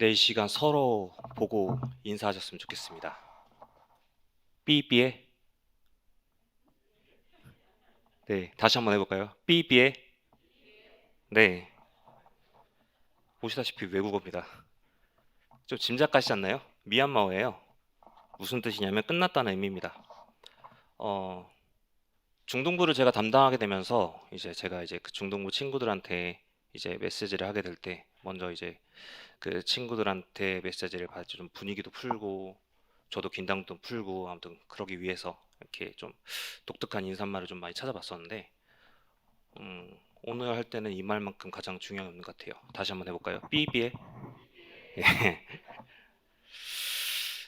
이 시간 서로 보고 인사하셨으면 좋겠습니다. 삐삐에. 네, 다시 한번 해볼까요? 삐삐에. 네, 보시다시피 외국어입니다. 좀 짐작 가시지 않나요? 미얀마어예요. 무슨 뜻이냐면 끝났다는 의미입니다. 어, 중동부를 제가 담당하게 되면서 제가 그 중동부 친구들한테 메시지를 하게 될 때 먼저 그 친구들한테 메시지를 받지 좀 분위기도 풀고 저도 긴장도 풀고 아무튼 그러기 위해서 이렇게 좀 독특한 인사말을 좀 많이 찾아봤었는데 오늘 할 때는 이 말만큼 가장 중요한 것 같아요. 다시 한번 해볼까요? 삐삐에.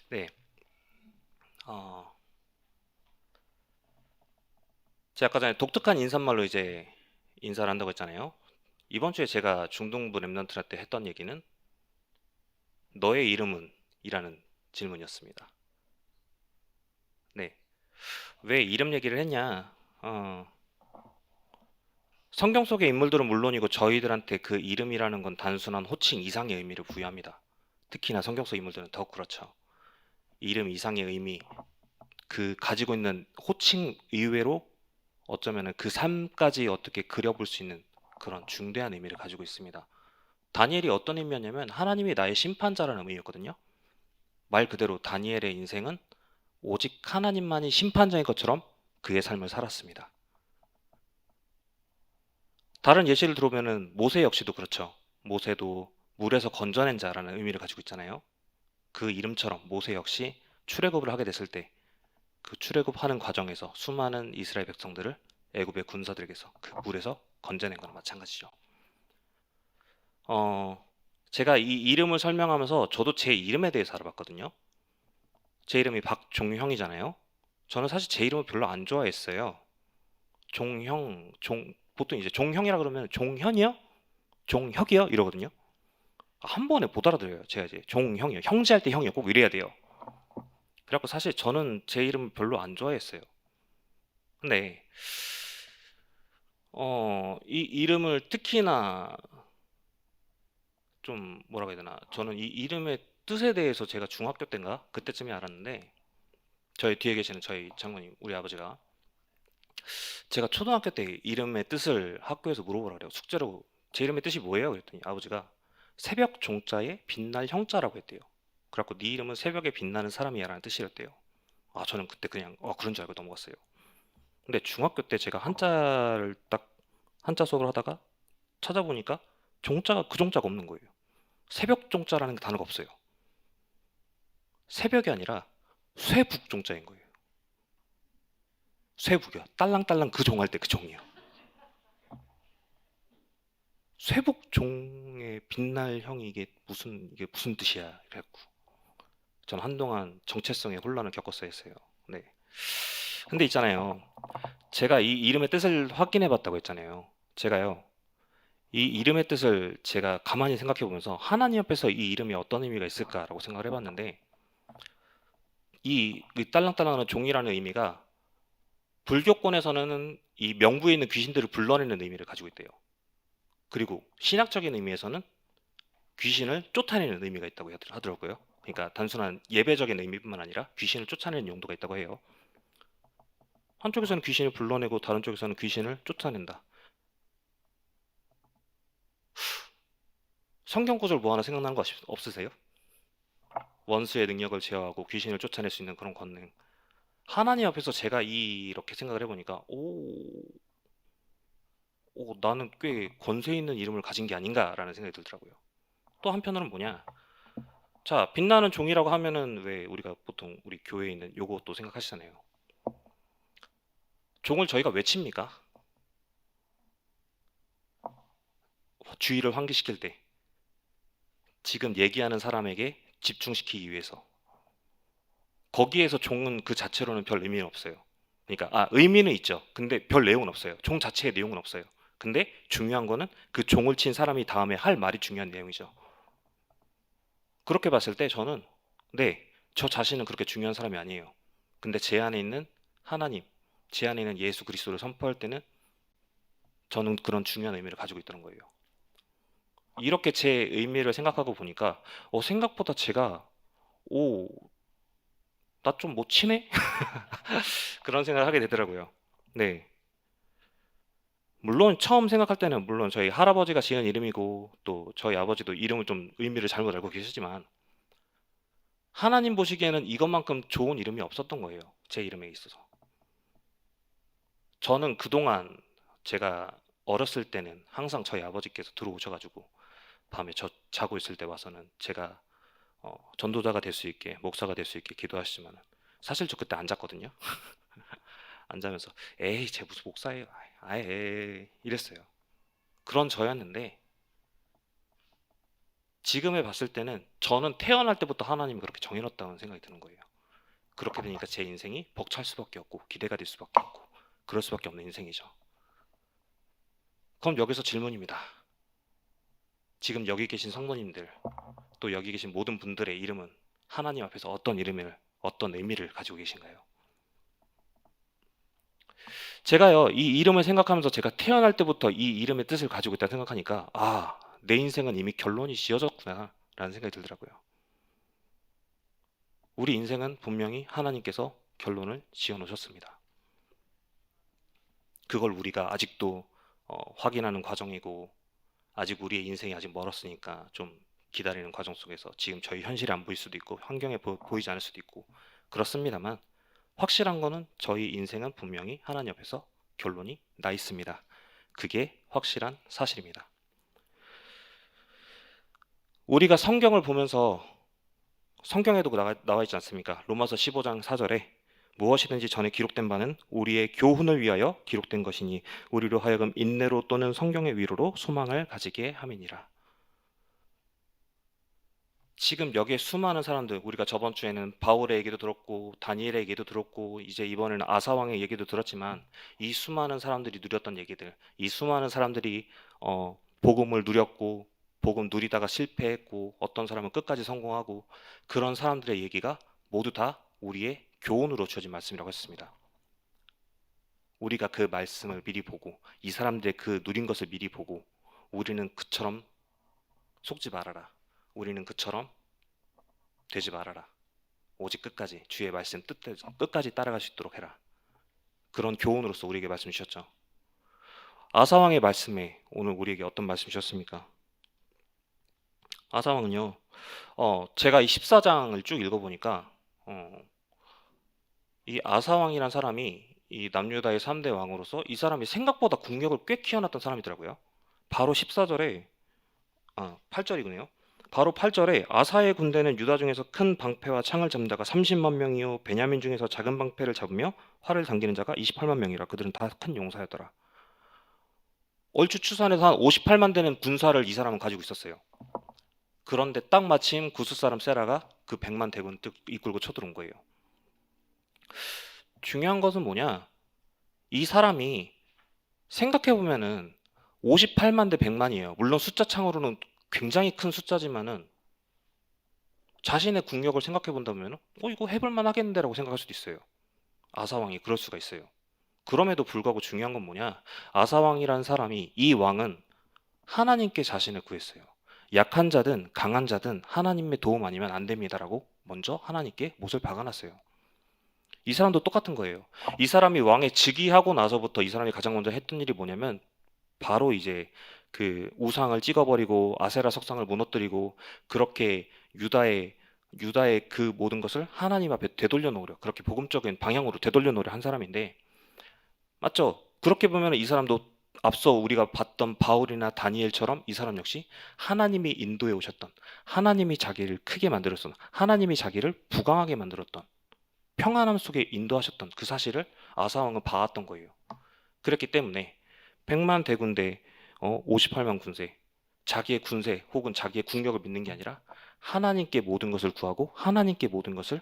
네. 어, 제가 아까 전에 독특한 인사말로 인사를 한다고 했잖아요. 이번 주에 제가 중동부 랩런트한테 했던 얘기는 너의 이름은? 이라는 질문이었습니다. 네. 왜 이름 얘기를 했냐? 성경 속의 인물들은 물론이고 저희들한테 그 이름이라는 건 단순한 호칭 이상의 의미를 부여합니다. 특히나 성경 속 인물들은 더욱 그렇죠. 이름 이상의 의미, 그 가지고 있는 호칭 이외로 어쩌면은 그 삶까지 어떻게 그려볼 수 있는 그런 중대한 의미를 가지고 있습니다. 다니엘이 어떤 의미였냐면 하나님이 나의 심판자라는 의미였거든요. 말 그대로 다니엘의 인생은 오직 하나님만이 심판자인 것처럼 그의 삶을 살았습니다. 다른 예시를 들어보면은 모세 역시도 그렇죠. 모세도 물에서 건져낸 자라는 의미를 가지고 있잖아요. 그 이름처럼 모세 역시 출애굽을 하게 됐을 때 그 출애굽하는 과정에서 수많은 이스라엘 백성들을 애굽의 군사들에게서 그 물에서 건져낸 거나 마찬가지죠. 어, 제가 이 이름을 설명하면서 저도 제 이름에 대해서 알아봤거든요. 제 이름이 박종형이잖아요. 저는 사실 제 이름을 별로 안 좋아했어요. 보통 종형이라 그러면 종현이요? 종혁이요? 이러거든요. 한 번에 못 알아들어요. 제가 종형이요. 형제할 때 형이요. 꼭 이래야 돼요. 그래갖고 사실 저는 제 이름 별로 안 좋아했어요. 근데 이 이름을 특히나 좀 뭐라고 해야 되나? 저는 이 이름의 뜻에 대해서 제가 중학교 때인가 그때쯤에 알았는데 저희 뒤에 계시는 저희 장모님, 우리 아버지가 제가 초등학교 때 이름의 뜻을 학교에서 물어보라 그래요. 숙제로 제 이름의 뜻이 뭐예요? 그랬더니 아버지가 새벽 종자에 빛날 형자라고 했대요. 그래갖고 네 이름은 새벽에 빛나는 사람이야라는 뜻이었대요. 아, 저는 그때 그냥 그런 줄 알고 넘어갔어요. 근데 중학교 때 제가 한자를 딱 한자 수업을 하다가 찾아보니까 종자가 그 종자가 없는 거예요. 새벽 종자라는 단어가 없어요. 새벽이 아니라 쇠북 종자인 거예요. 쇠북이요. 딸랑딸랑 그 종할 때 그 종이요. 쇠북 종의 빛날 형이 이게 무슨 뜻이야? 이랬고 전 한동안 정체성의 혼란을 겪었어야 했어요. 네. 근데 있잖아요. 제가 이 이름의 뜻을 확인해 봤다고 했잖아요. 제가요. 이 이름의 뜻을 제가 가만히 생각해 보면서 하나님 앞에서 이 이름이 어떤 의미가 있을까라고 생각을 해봤는데 이 딸랑딸랑한 종이라는 의미가 불교권에서는 이 명부에 있는 귀신들을 불러내는 의미를 가지고 있대요. 그리고 신학적인 의미에서는 귀신을 쫓아내는 의미가 있다고 하더라고요. 그러니까 단순한 예배적인 의미뿐만 아니라 귀신을 쫓아내는 용도가 있다고 해요. 한쪽에서는 귀신을 불러내고 다른 쪽에서는 귀신을 쫓아낸다. 성경 구절 뭐 하나 생각나는 거 없으세요? 원수의 능력을 제어하고 귀신을 쫓아낼 수 있는 그런 권능. 하나님 앞에서 제가 이렇게 생각을 해보니까 나는 꽤 권세 있는 이름을 가진 게 아닌가라는 생각이 들더라고요. 또 한편으로는 뭐냐? 자, 빛나는 종이라고 하면은 왜 우리가 보통 우리 교회에 있는 요것도 생각하시잖아요. 종을 저희가 왜 칩니까? 주의를 환기시킬 때 지금 얘기하는 사람에게 집중시키기 위해서 거기에서 종은 그 자체로는 별 의미는 없어요. 그러니까 의미는 있죠. 근데 별 내용은 없어요. 종 자체의 내용은 없어요. 근데 중요한 거는 그 종을 친 사람이 다음에 할 말이 중요한 내용이죠. 그렇게 봤을 때 저는 네, 저 자신은 그렇게 중요한 사람이 아니에요. 근데 제 안에 있는 하나님, 제 안에 있는 예수 그리스도를 선포할 때는 저는 그런 중요한 의미를 가지고 있다는 거예요. 이렇게 제 의미를 생각하고 보니까 생각보다 제가 오, 나 좀 못 치네? 그런 생각을 하게 되더라고요. 네. 물론 처음 생각할 때는 물론 저희 할아버지가 지은 이름이고 또 저희 아버지도 이름을 좀 의미를 잘못 알고 계시지만 하나님 보시기에는 이것만큼 좋은 이름이 없었던 거예요. 제 이름에 있어서. 저는 그동안 제가 어렸을 때는 항상 저희 아버지께서 들어오셔가지고 밤에 저 자고 있을 때 와서는 제가 전도자가 될 수 있게 목사가 될 수 있게 기도하시지만 사실 저 그때 안 잤거든요. 안 자면서 에이 쟤 무슨 목사예요. 아예 이랬어요. 그런 저였는데 지금에 봤을 때는 저는 태어날 때부터 하나님이 그렇게 정해놨다는 생각이 드는 거예요. 그렇게 되니까 제 인생이 벅찰 수밖에 없고 기대가 될 수밖에 없고 그럴 수밖에 없는 인생이죠. 그럼 여기서 질문입니다. 지금 여기 계신 성도님들 또 여기 계신 모든 분들의 이름은 하나님 앞에서 어떤 의미를 가지고 계신가요? 제가요, 이 이름을 생각하면서 제가 태어날 때부터 이 이름의 뜻을 가지고 있다 생각하니까, 내 인생은 이미 결론이 지어졌구나, 라는 생각이 들더라고요. 우리 인생은 분명히 하나님께서 결론을 지어 놓으셨습니다. 그걸 우리가 아직도 확인하는 과정이고, 아직 우리의 인생이 아직 멀었으니까 좀 기다리는 과정 속에서 지금 저희 현실이 안 보일 수도 있고, 환경에 보이지 않을 수도 있고, 그렇습니다만, 확실한 거는 저희 인생은 분명히 하나님 앞에서 결론이 나 있습니다. 그게 확실한 사실입니다. 우리가 성경을 보면서 성경에도 나와 있지 않습니까? 로마서 15장 4절에 무엇이든지 전에 기록된 바는 우리의 교훈을 위하여 기록된 것이니 우리로 하여금 인내로 또는 성경의 위로로 소망을 가지게 함이니라. 지금 여기에 수많은 사람들, 우리가 저번 주에는 바울의 얘기도 들었고 다니엘의 얘기도 들었고 이제 이번에는 아사왕의 얘기도 들었지만 이 수많은 사람들이 누렸던 얘기들, 이 수많은 사람들이 복음을 누렸고 복음 누리다가 실패했고 어떤 사람은 끝까지 성공하고 그런 사람들의 얘기가 모두 다 우리의 교훈으로 주어진 말씀이라고 했습니다. 우리가 그 말씀을 미리 보고 이 사람들의 그 누린 것을 미리 보고 우리는 그처럼 속지 말아라. 우리는 그처럼 되지 말아라. 오직 끝까지 주의 말씀 뜻대로 끝까지 따라갈 수 있도록 해라. 그런 교훈으로서 우리에게 말씀 주셨죠. 아사왕의 말씀에 오늘 우리에게 어떤 말씀 주셨습니까? 아사왕은요. 제가 이 14장을 쭉 읽어보니까 이 아사왕이란 사람이 이 남유다의 3대 왕으로서 이 사람이 생각보다 국력을 꽤 키워놨던 사람이더라고요. 바로 14절에 8절이군요. 바로 8절에 아사의 군대는 유다 중에서 큰 방패와 창을 잡는 자가 30만 명이요 베냐민 중에서 작은 방패를 잡으며 활을 당기는 자가 28만 명이라 그들은 다 큰 용사였더라. 얼추 추산해서 한 58만 되는 군사를 이 사람은 가지고 있었어요. 그런데 딱 마침 구스 사람 세라가 그 100만 대군 이끌고 쳐들어온 거예요. 중요한 것은 뭐냐? 이 사람이 생각해보면은 58만 대 100만이에요. 물론 숫자창으로는 굉장히 큰 숫자지만은 자신의 국력을 생각해 본다면 이거 해볼만 하겠는데라고 생각할 수도 있어요. 아사왕이 그럴 수가 있어요. 그럼에도 불구하고 중요한 건 뭐냐? 아사왕이라는 사람이 이 왕은 하나님께 자신을 구했어요. 약한 자든 강한 자든 하나님의 도움 아니면 안 됩니다라고 먼저 하나님께 못을 박아놨어요. 이 사람도 똑같은 거예요. 이 사람이 왕에 즉위하고 나서부터 이 사람이 가장 먼저 했던 일이 뭐냐면 바로 이제 그 우상을 찍어버리고 아세라 석상을 무너뜨리고 그렇게 유다의 그 모든 것을 하나님 앞에 되돌려 놓으려 그렇게 복음적인 방향으로 되돌려 놓으려 한 사람인데 맞죠? 그렇게 보면 이 사람도 앞서 우리가 봤던 바울이나 다니엘처럼 이 사람 역시 하나님이 인도해 오셨던 하나님이 자기를 크게 만들었던 하나님이 자기를 부강하게 만들었던 평안함 속에 인도하셨던 그 사실을 아사왕은 봐왔던 거예요. 그랬기 때문에 100만 대군대 58만 군세 자기의 군세 혹은 자기의 국력을 믿는 게 아니라 하나님께 모든 것을 구하고 하나님께 모든 것을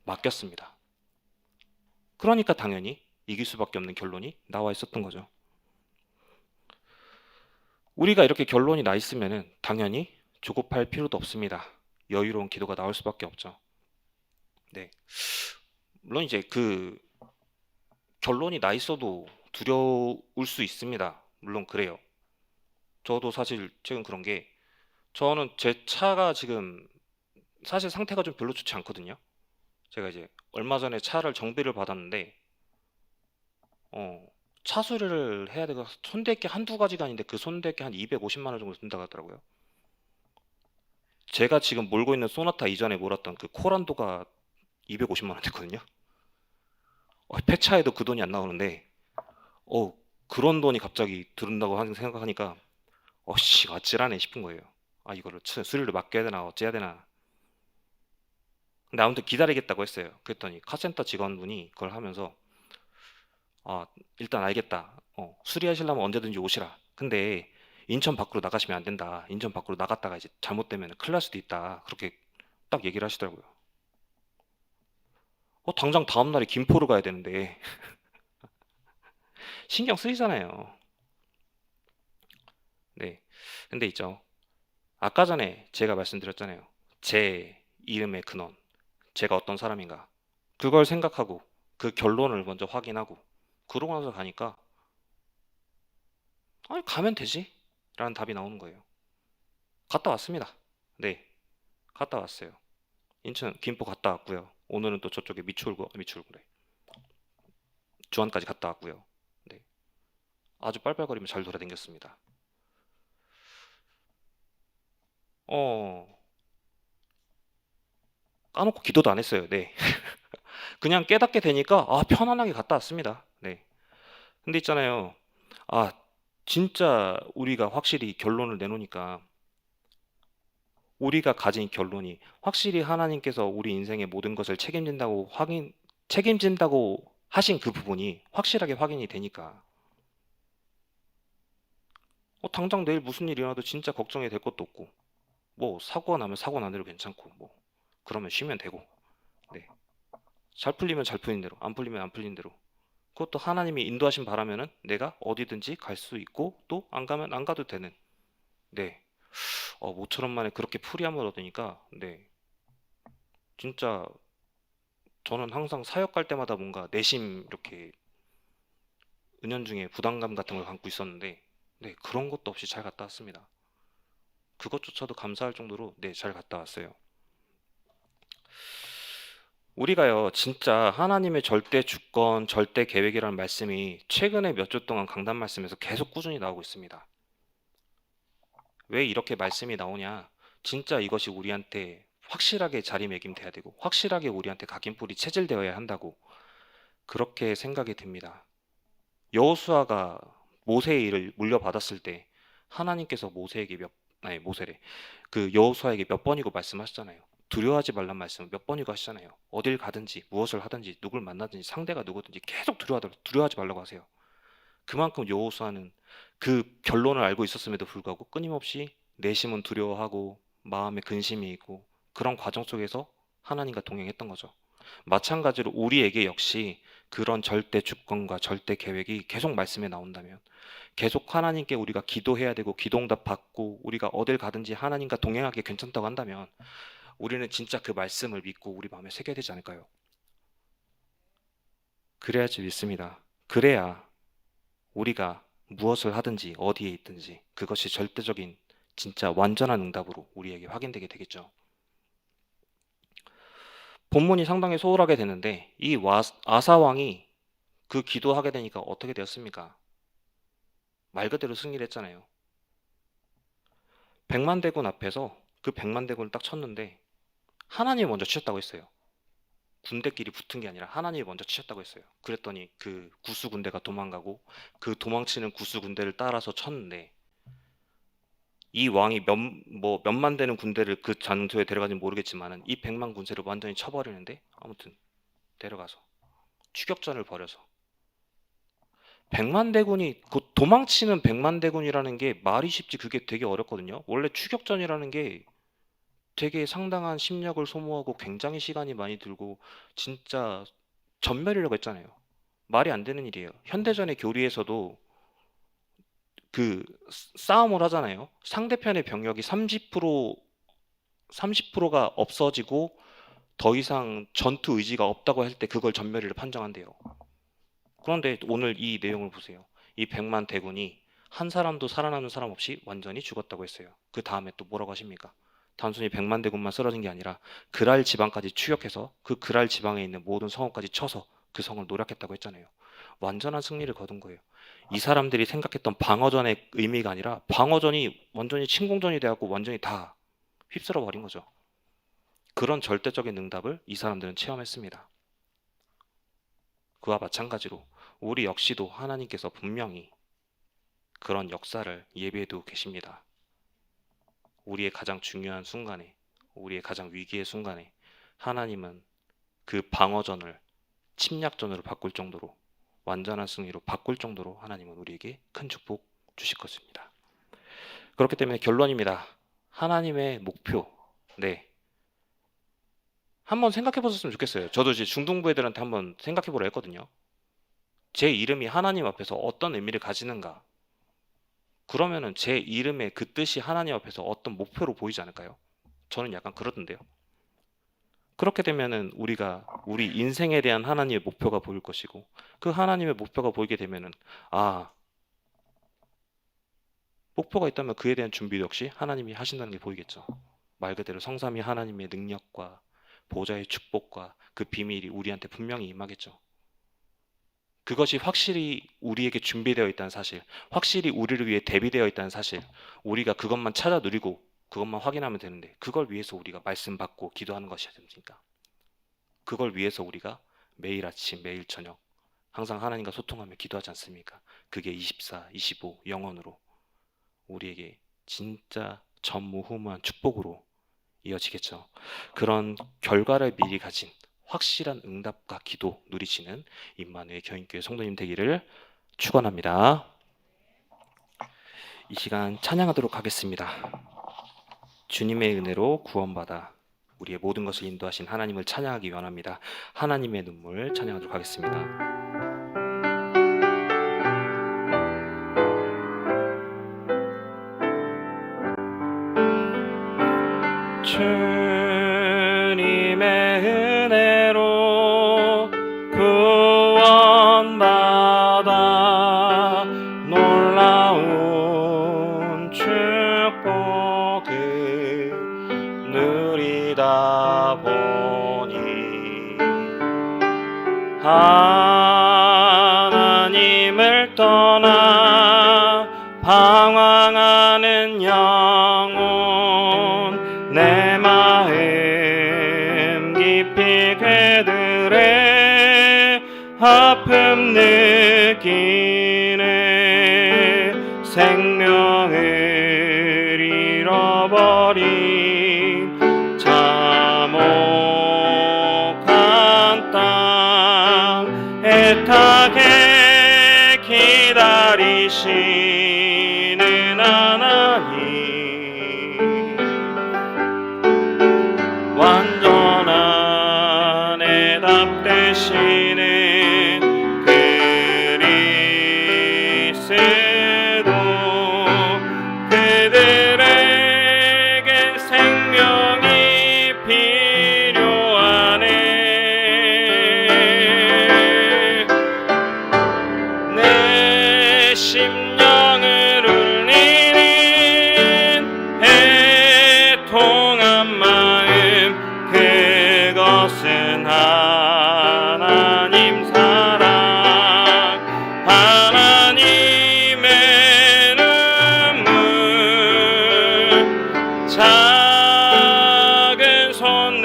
맡겼습니다. 그러니까 당연히 이길 수밖에 없는 결론이 나와 있었던 거죠. 우리가 이렇게 결론이 나 있으면 당연히 조급할 필요도 없습니다. 여유로운 기도가 나올 수밖에 없죠. 네. 물론 이제 그 결론이 나 있어도 두려울 수 있습니다. 물론 그래요. 저도 사실 최근 그런 게 저는 제 차가 지금 사실 상태가 좀 별로 좋지 않거든요. 제가 이제 얼마 전에 차를 정비를 받았는데 어, 차 수리를 해야 되고 손댈 게 한두 가지가 아닌데 그 손댈 게 한 250만 원 정도 든다고 하더라고요. 제가 지금 몰고 있는 소나타 이전에 몰았던 그 코란도가 250만 원 됐거든요. 폐차에도 그 돈이 안 나오는데 어, 그런 돈이 갑자기 들은다고 생각하니까 씨, 아찔하네 싶은 거예요. 아, 이거를 수리를 맡겨야 되나 어째야 되나. 근데 아무튼 기다리겠다고 했어요. 그랬더니 카센터 직원분이 그걸 하면서 아, 일단 알겠다. 수리하시려면 언제든지 오시라. 근데 인천 밖으로 나가시면 안 된다. 인천 밖으로 나갔다가 이제 잘못되면 큰일 날 수도 있다. 그렇게 딱 얘기를 하시더라고요. 당장 다음날에 김포로 가야 되는데 신경 쓰이잖아요. 네. 근데 있죠. 아까 전에 제가 말씀드렸잖아요. 제 이름의 근원. 제가 어떤 사람인가. 그걸 생각하고 그 결론을 먼저 확인하고 그러고 나서 가니까 아니 가면 되지 라는 답이 나오는 거예요. 갔다 왔습니다. 네, 갔다 왔어요. 인천 김포 갔다 왔고요. 오늘은 또 저쪽에 미추홀구래 주안까지 갔다 왔고요. 네, 아주 빨빨거리며 잘 돌아다녔습니다. 어 까놓고 기도도 안 했어요. 네, 그냥 깨닫게 되니까 편안하게 갔다 왔습니다. 네, 근데 있잖아요. 아 진짜 우리가 확실히 결론을 내놓으니까 우리가 가진 결론이 확실히 하나님께서 우리 인생의 모든 것을 책임진다고 하신 그 부분이 확실하게 확인이 되니까 당장 내일 무슨 일이 일어나도 진짜 걱정이 될 것도 없고 뭐 사고가 나면 사고 난 대로 괜찮고 뭐 그러면 쉬면 되고 네. 잘 풀리면 잘 풀린 대로 안 풀리면 안 풀린 대로 그것도 하나님이 인도하신 바라면은 내가 어디든지 갈 수 있고 또 안 가면 안 가도 되는 네. 모처럼 만에 그렇게 풀이함을 얻으니까 네. 진짜 저는 항상 사역 갈 때마다 뭔가 내심 이렇게 은연중에 부담감 같은 걸 갖고 있었는데 네, 그런 것도 없이 잘 갔다 왔습니다. 그것조차도 감사할 정도로 네, 잘 갔다 왔어요. 우리가요, 진짜 하나님의 절대 주권, 절대 계획이라는 말씀이 최근에 몇 주 동안 강단 말씀에서 계속 꾸준히 나오고 있습니다. 왜 이렇게 말씀이 나오냐? 진짜 이것이 우리한테 확실하게 자리매김돼야 되고 확실하게 우리한테 각인뿔이 체질되어야 한다고 그렇게 생각이 듭니다. 여호수아가 모세의 일을 물려받았을 때 하나님께서 모세래. 그 여호수아에게 몇 번이고 말씀하셨잖아요. 두려워하지 말란 말씀을 몇 번이고 하시잖아요. 어딜 가든지 무엇을 하든지 누굴 만나든지 상대가 누구든지 계속 두려워하지 말라고 하세요. 그만큼 여호수아는 그 결론을 알고 있었음에도 불구하고 끊임없이 내심은 두려워하고 마음에 근심이 있고 그런 과정 속에서 하나님과 동행했던 거죠. 마찬가지로 우리에게 역시 그런 절대 주권과 절대 계획이 계속 말씀에 나온다면 계속 하나님께 우리가 기도해야 되고 기도응답 받고 우리가 어딜 가든지 하나님과 동행하기 괜찮다고 한다면 우리는 진짜 그 말씀을 믿고 우리 마음에 새겨야 되지 않을까요? 그래야지 믿습니다. 그래야 우리가 무엇을 하든지 어디에 있든지 그것이 절대적인 진짜 완전한 응답으로 우리에게 확인되게 되겠죠. 본문이 상당히 소홀하게 되는데 이 아사 왕이 그 기도하게 되니까 어떻게 되었습니까? 말 그대로 승리를 했잖아요. 백만 대군 앞에서 그 백만 대군을 딱 쳤는데 하나님이 먼저 치셨다고 했어요. 군대끼리 붙은 게 아니라 하나님이 먼저 치셨다고 했어요. 그랬더니 그 구수 군대가 도망가고 그 도망치는 구수 군대를 따라서 쳤는데 이 왕이 몇만 되는 군대를 그 장소에 데려가진 모르겠지만은 이 백만 군대를 완전히 쳐버리는데 아무튼 데려가서 추격전을 벌여서 백만 대군이 그 도망치는 백만 대군이라는 게 말이 쉽지 그게 되게 어렵거든요. 원래 추격전이라는 게 되게 상당한 심력을 소모하고 굉장히 시간이 많이 들고 진짜 전멸이라고 했잖아요. 말이 안 되는 일이에요. 현대전의 교리에서도 그 싸움을 하잖아요. 상대편의 병력이 30%가 없어지고 더 이상 전투 의지가 없다고 할 때 그걸 전멸이라 판정한대요. 그런데 오늘 이 내용을 보세요. 이 백만 대군이 한 사람도 살아남는 사람 없이 완전히 죽었다고 했어요. 그 다음에 또 뭐라고 하십니까? 단순히 백만 대군만 쓰러진 게 아니라 그랄 지방까지 추격해서 그 그랄 지방에 있는 모든 성읍까지 쳐서 그 성을 노략했다고 했잖아요. 완전한 승리를 거둔 거예요. 이 사람들이 생각했던 방어전의 의미가 아니라 방어전이 완전히 침공전이 되었고 완전히 다 휩쓸어 버린 거죠. 그런 절대적인 응답을 이 사람들은 체험했습니다. 그와 마찬가지로 우리 역시도 하나님께서 분명히 그런 역사를 예비해 두고 계십니다. 우리의 가장 중요한 순간에, 우리의 가장 위기의 순간에 하나님은 그 방어전을 침략전으로 바꿀 정도로, 완전한 승리로 바꿀 정도로 하나님은 우리에게 큰 축복 주실 것입니다. 그렇기 때문에 결론입니다. 하나님의 목표, 네, 한번 생각해 보셨으면 좋겠어요. 저도 이제 중등부 애들한테 한번 생각해 보라 했거든요. 제 이름이 하나님 앞에서 어떤 의미를 가지는가? 그러면은 제 이름의 그 뜻이 하나님 앞에서 어떤 목표로 보이지 않을까요? 저는 약간 그러던데요. 그렇게 되면은 우리가 우리 인생에 대한 하나님의 목표가 보일 것이고, 그 하나님의 목표가 보이게 되면은 목표가 있다면 그에 대한 준비도 역시 하나님이 하신다는 게 보이겠죠. 말 그대로 성삼위 하나님의 능력과 보좌의 축복과 그 비밀이 우리한테 분명히 임하겠죠. 그것이 확실히 우리에게 준비되어 있다는 사실, 확실히 우리를 위해 대비되어 있다는 사실, 우리가 그것만 찾아 누리고 그것만 확인하면 되는데, 그걸 위해서 우리가 말씀 받고 기도하는 것이 아닙니까? 그걸 위해서 우리가 매일 아침 매일 저녁 항상 하나님과 소통하며 기도하지 않습니까? 그게 24, 25 영원으로 우리에게 진짜 전무후무한 축복으로 이어지겠죠. 그런 결과를 미리 가진 확실한 응답과 기도 누리시는 임마누엘 교인교회 성도님 되기를 축원합니다. 이 시간 찬양하도록 하겠습니다. 주님의 은혜로 구원받아 우리의 모든 것을 인도하신 하나님을 찬양하기 원합니다. 하나님의 눈물 찬양하도록 하겠습니다. 주님의 은혜로 구원받아 놀라운 축복을 누리다 보니 하나님을 떠나 방황하는 영혼 내 마음 깊이 그들의 아픔 느끼네 생명을 잃어버린 참혹한 땅 애타게 기다리시는 하나님 완전한 해답 되시는 그리스도 그들에게 생명이 필요하네 내 심령을 울리는 애통한 마음 그것은 하나님 사랑 하나님의 눈물 작은 손